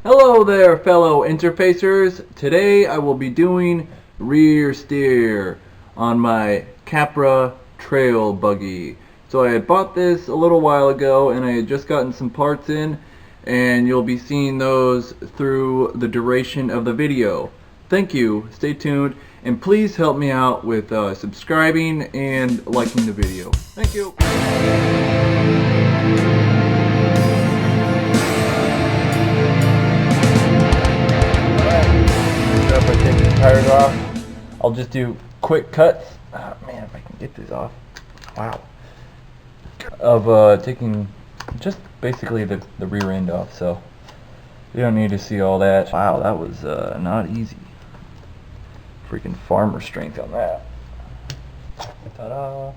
Hello there, fellow interfacers. Today I will be doing rear steer on my Capra trail buggy. So I had bought this a little while ago and I had just gotten some parts in, and you'll be seeing those through the duration of the video. Thank you, stay tuned, and please help me out with subscribing and liking the video. Thank you. Tires off. I'll just do quick cuts. Oh, man, if I can get this off. Wow. Of taking just basically the rear end off, so you don't need to see all that. Wow, that was not easy. Freaking farmer strength on that. Ta-da!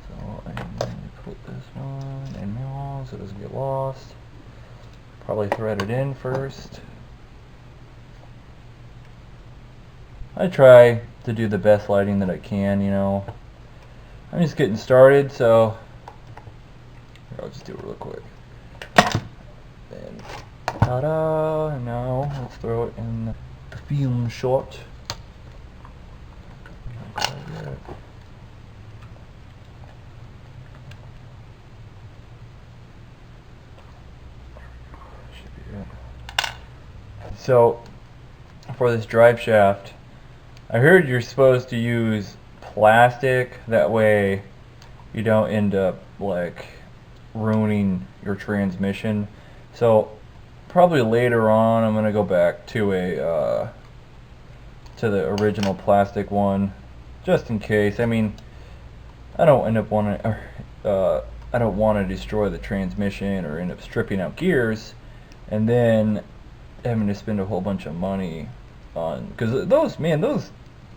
So I'm going to put this one in now so it doesn't get lost. Probably thread it in first. I try to do the best lighting that I can, you know. I'm just getting started, so I'll just do it real quick. Then, ta-da! And now let's throw it in the film shot. So, for this drive shaft, I heard you're supposed to use plastic, that way you don't end up like ruining your transmission. So probably later on I'm gonna go back to a to the original plastic one, just in case. I mean, I don't want to destroy the transmission or end up stripping out gears and then having to spend a whole bunch of money on, because those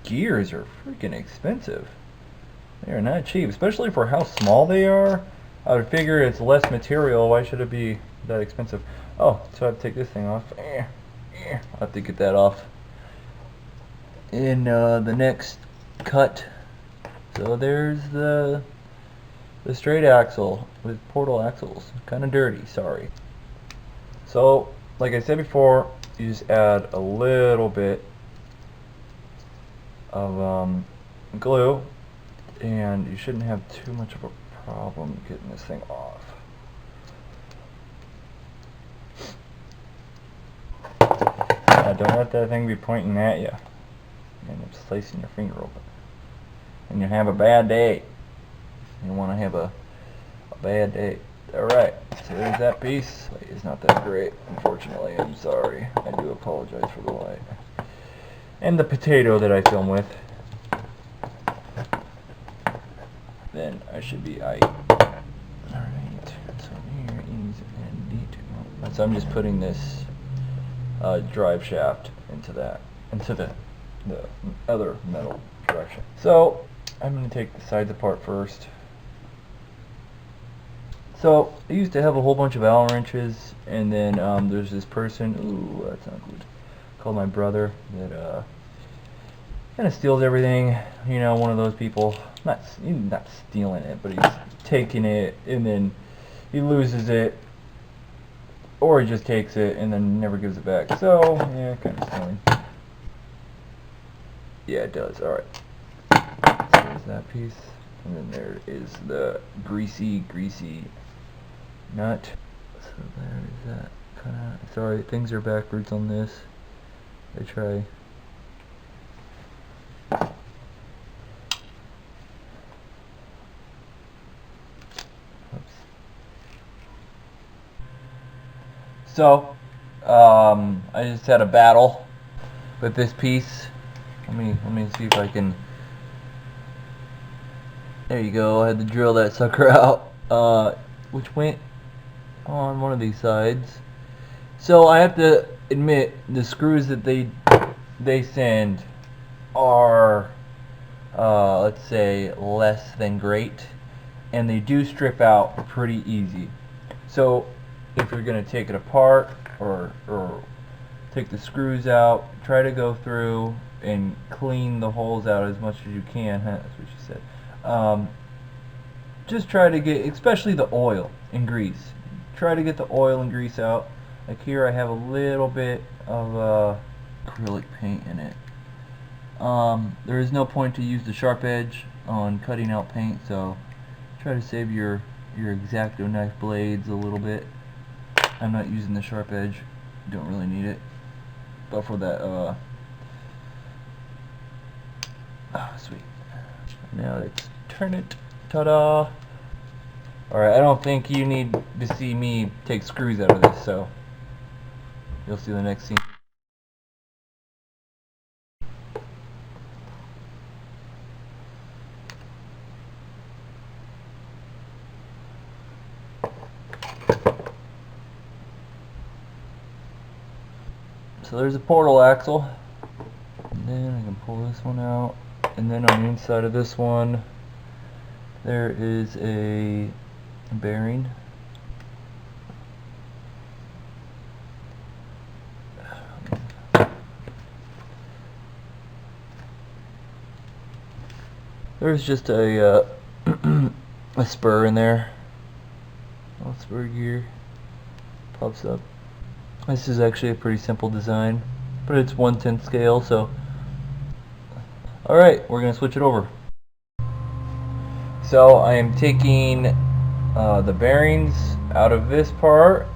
gears are freaking expensive. They are not cheap, especially for how small they are. I would figure it's less material. Why should it be that expensive? Oh, so I have to take this thing off. I have to get that off in the next cut. So there's the straight axle with portal axles. Kind of dirty, sorry. So like I said before, you just add a little bit of glue, and you shouldn't have too much of a problem getting this thing off. Don't let that thing be pointing at you. You end up slicing your finger open, and you have a bad day. You want to have a bad day. Alright, so there's that piece. It's not that great, unfortunately. I'm sorry. I do apologize for the light. And the potato that I film with. Then I should be Alright, so here is ND2. So I'm just putting this drive shaft into the other metal direction. So I'm going to take the sides apart first. So I used to have a whole bunch of Allen wrenches, and then there's this person, ooh, that's not good, called my brother, that kind of steals everything. You know, one of those people, not stealing it, but he's taking it and then he loses it, or he just takes it and then never gives it back. So yeah, kind of stealing. Yeah, it does. All right. So there's that piece, and then there is the greasy nut. So there is that. Kinda, sorry, things are backwards on this. I try. So, I just had a battle with this piece. Let me see if I can. There you go. I had to drill that sucker out, which went on one of these sides. So I have to admit, the screws that they send are, let's say, less than great, and they do strip out pretty easy. So if you're going to take it apart or take the screws out, try to go through and clean the holes out as much as you can. That's what she said. Just try to get, especially the oil and grease, try to get the oil and grease out Like here I have a little bit of acrylic paint in it. There is no point to use the sharp edge on cutting out paint, so try to save your X-Acto knife blades a little bit. I'm not using the sharp edge, don't really need it, but for that sweet. Now let's turn it. Ta-da! Alright, I don't think you need to see me take screws out of this, so you'll see the next scene. So there's a portal axle, and then I can pull this one out, and then on the inside of this one there is a bearing. There's just a a spur in there. Little spur gear pops up. This is actually a pretty simple design, but it's 1/10 scale, so alright, we're gonna switch it over. So I am taking the bearings out of this part,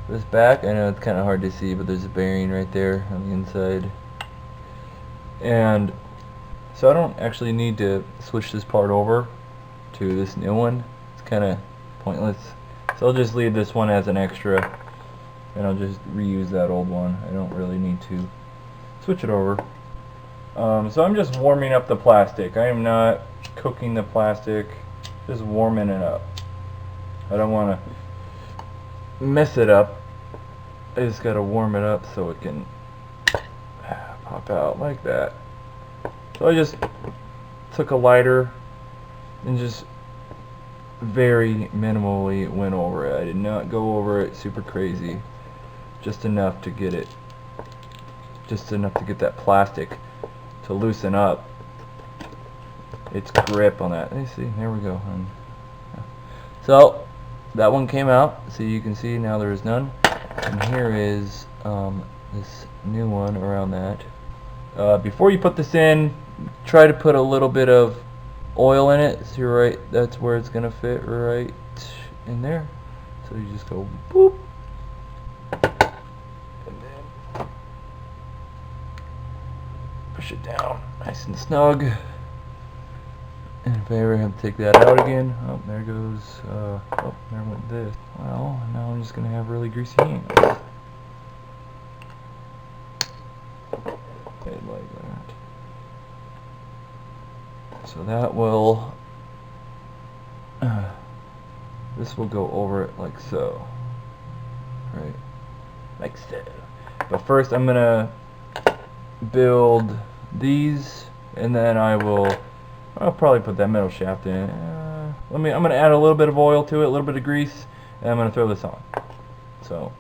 this back. I know it's kind of hard to see, but there's a bearing right there on the inside, and so I don't actually need to switch this part over to this new one. It's kind of pointless, so I'll just leave this one as an extra, and I'll just reuse that old one. I don't really need to switch it over. So I'm just warming up the plastic. I am not cooking the plastic, just warming it up. I don't want to mess it up. I just got to warm it up so it can pop out like that. So I just took a lighter and just very minimally went over it. I did not go over it super crazy. Just enough to get it, just enough to get that plastic to loosen up its grip on that. You see, there we go. So that one came out, so you can see now there is none, and here is this new one around that. Before you put this in, try to put a little bit of oil in it. So you're right, that's where it's gonna fit right in there. So you just go boop. Push it down nice and snug, and if I ever have to take that out again, oh, there goes, oh, there went this. Well, now I'm just going to have really greasy hands. Like that. So that will, this will go over it like so, right, like so. But first I'm going to build these, and then I'll probably put that metal shaft in. I'm going to add a little bit of oil to it, a little bit of grease, and I'm going to throw this on. So,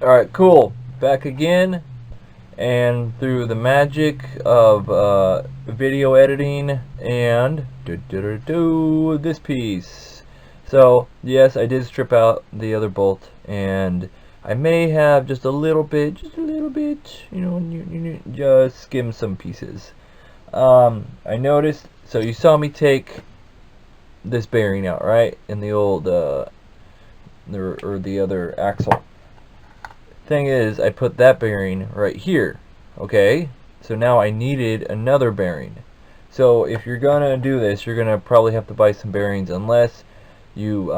alright, cool. Back again, and through the magic of video editing and this piece. So, yes, I did strip out the other bolt, and I may have just a little bit, you know, just skim some pieces. I noticed, so you saw me take this bearing out, right, in the old, or the other axle. Thing is, I put that bearing right here, okay? So now I needed another bearing. So if you're gonna do this, you're gonna probably have to buy some bearings, unless you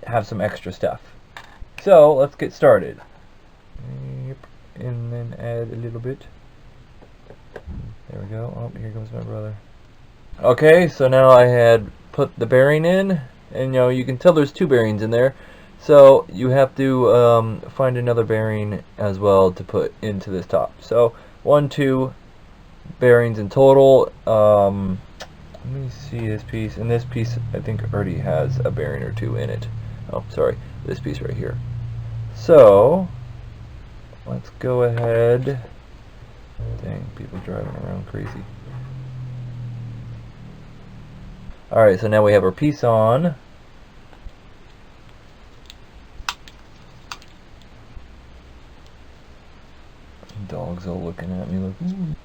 have some extra stuff. So let's get started. And then add a little bit. There we go. Oh, here goes my brother. Okay, so now I had put the bearing in, and you can tell there's two bearings in there. So you have to find another bearing as well to put into this top. So 2 bearings in total. Let me see this piece, and this piece I think already has a bearing or 2 in it. Oh, sorry, this piece right here. So let's go ahead. Dang, people driving around crazy. Alright, so now we have our piece on. dog's all looking at me like, ooh.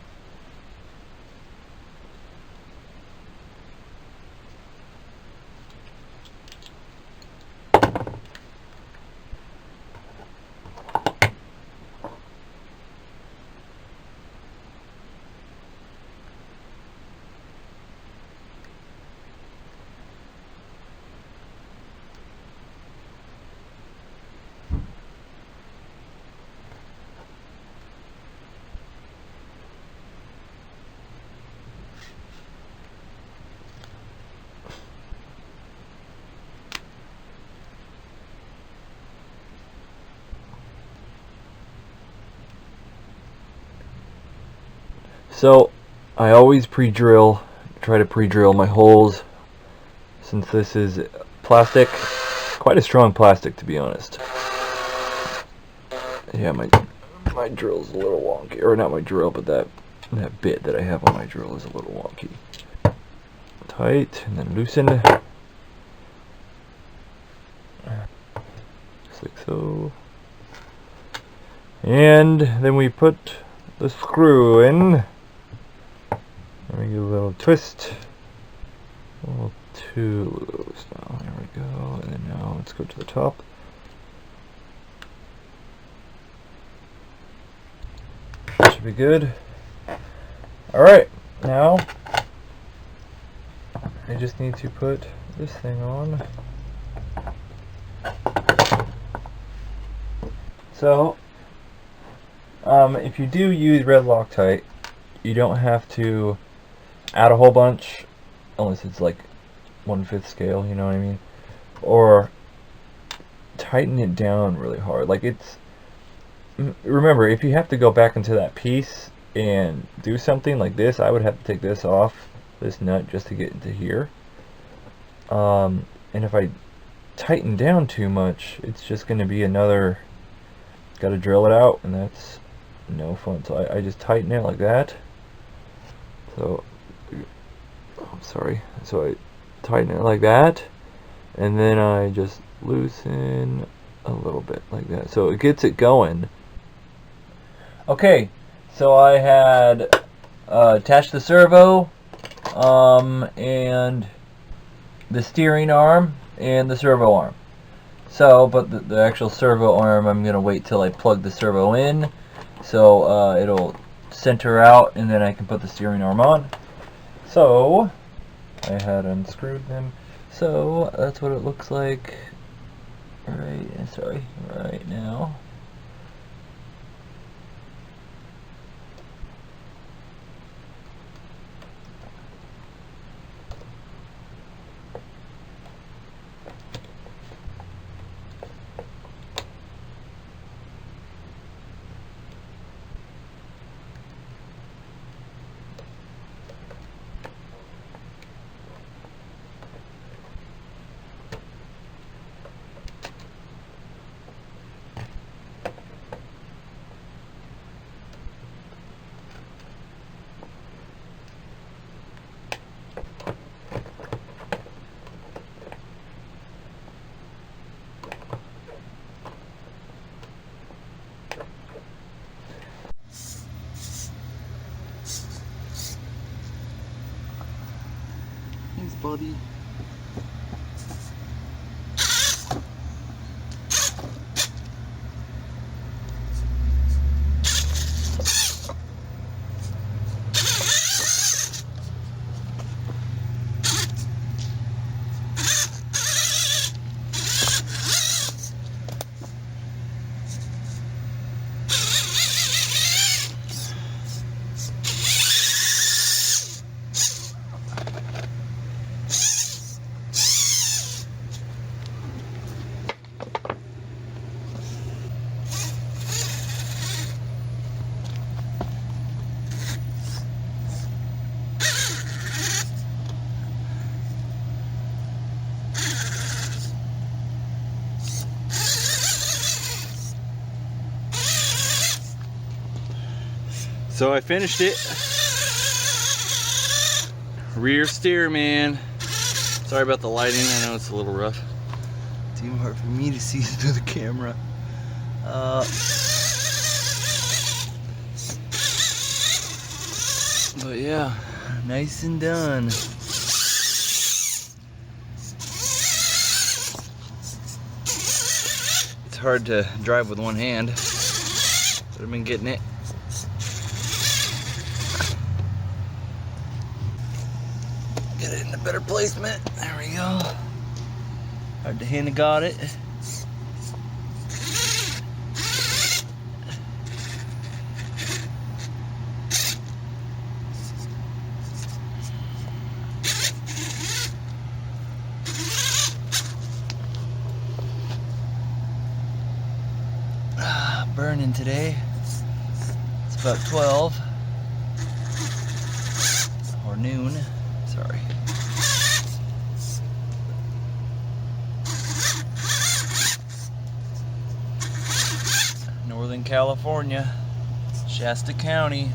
So I always pre-drill, try to pre-drill my holes, since this is plastic, quite a strong plastic to be honest. Yeah, my drill's a little wonky, or not my drill, but that bit that I have on my drill is a little wonky. Tight, and then loosen, just like so. And then we put the screw in. Let me give a little twist. A little too loose now. There we go. And then now let's go to the top. That should be good. Alright, now I just need to put this thing on. So, if you do use red Loctite, you don't have to add a whole bunch, unless it's like 1/5 scale, you know what I mean? Or tighten it down really hard. Like it's, remember, if you have to go back into that piece and do something like this, I would have to take this off, this nut, just to get into here. And if I tighten down too much, it's just going to be another, got to drill it out, and that's no fun. So I just tighten it like that. So, I'm sorry. So I tighten it like that, and then I just loosen a little bit like that. So it gets it going. Okay, so I had attached the servo, and the steering arm, and the servo arm. So, but the actual servo arm, I'm gonna wait till I plug the servo in, so it'll center out, and then I can put the steering arm on. So I had unscrewed them, so that's what it looks like right now. Thanks, buddy. So I finished it. Rear steer, man. Sorry about the lighting, I know it's a little rough. It's even hard for me to see through the camera. But yeah, nice and done. It's hard to drive with one hand, but I've been getting it. Get it in a better placement. There we go. Hard to hand got it. Burning today. It's about 12 or noon. Sorry. Northern California, Shasta County.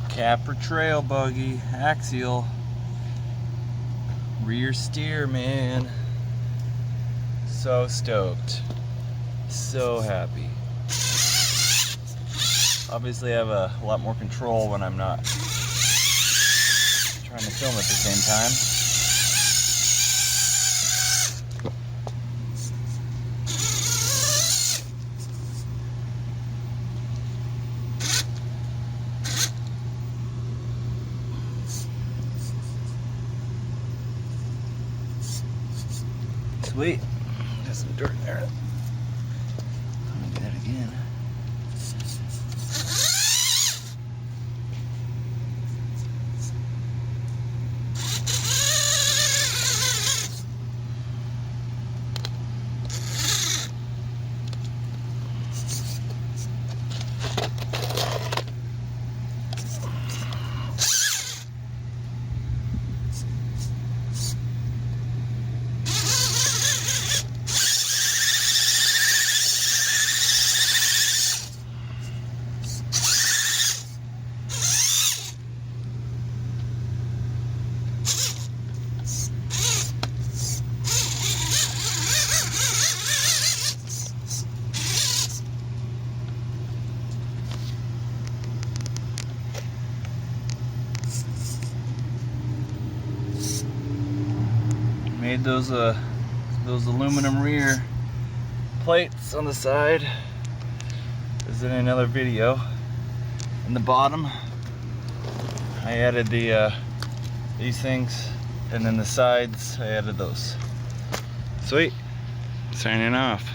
Capra trail buggy, axial, rear steer, man. So stoked, so happy. Obviously I have a lot more control when I'm not trying to film at the same time. Sweet. Got some dirt in there. I'm gonna do that again. Made those aluminum rear plates on the side. This is in another video. In the bottom, I added these things, and then the sides, I added those. Sweet. Signing off.